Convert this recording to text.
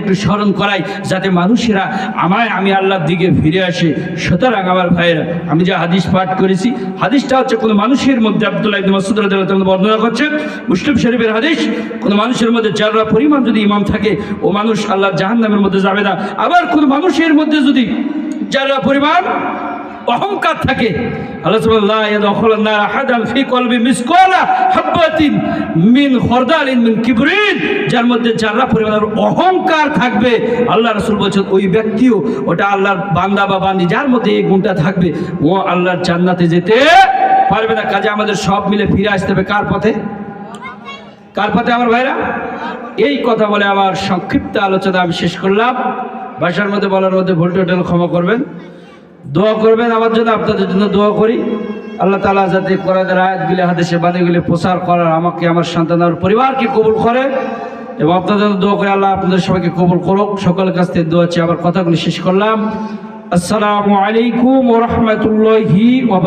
একটু স্মরণ করাই, যাতে মানুষেরা আমি আল্লাহর দিকে ফিরে আসে। সুতরাং আমার ভাইয়েরা, আমি যে হাদিস পাঠ করেছি, হাদিসটা হচ্ছে কোনো মানুষের মধ্যে, আব্দুল্লাহ ইবনে মাসউদ রাদিয়াল্লাহু তাআলা বর্ণনা করছেন, মুসলিম শরীফের হাদিস, কোনো মানুষের মধ্যে যারা পরিমাণ যদি ঈমান থাকে, ও মানুষ আল্লাহর জাহান্নামের মধ্যে যাবে না। আবার কোনো মানুষের মধ্যে যদি যারা পরিমাণ অহংকার থাকে, আল্লাহ সুবহানাহু ওয়া তাআলা ইয়াদখুলুন নার আহাদান ফি কলবি মিসকালা হাববাতিন মিন খরদালিন মিন কিবরিন, যার মধ্যে যারা পরিমাণের অহংকার থাকবে, আল্লাহ রাসূল বলেছেন ওই ব্যক্তিও, ওটা আল্লাহর বান্দা বা বান্দি যার মধ্যে এই গুণটা থাকবে, ও আল্লাহর জান্নাতে যেতে পারবে না। কাজে আমাদের সব মিলে ফিরে আসতে হবে কার পথে? কার পথে আমার ভাইরা? এই কথা বলে আমার সংক্ষিপ্ত আলোচনা আমি শেষ করলাম। ভাষার মধ্যে বলার মধ্যে ভুল টোটাল ক্ষমা করবেন, দোয়া করবেন আমার জন্য, আপনাদের জন্য দোয়া করি। আল্লাহ তাআলা যাতে কোরআনের আয়াতগুলি, হাদিসে বাণীগুলি প্রচার করার আমাকে, আমার সন্তান, আমার পরিবারকে কবুল করে, এবং আপনাদের জন্য দোয়া করে আল্লাহ আপনাদের সবাইকে কবুল করুক। সকলের কাছ থেকে দোয়া চেয়ে আমার কথাগুলি শেষ করলাম। আসসালামু আলাইকুম ওয়া রাহমাতুল্লাহি ওয়া বারাকাতুহু।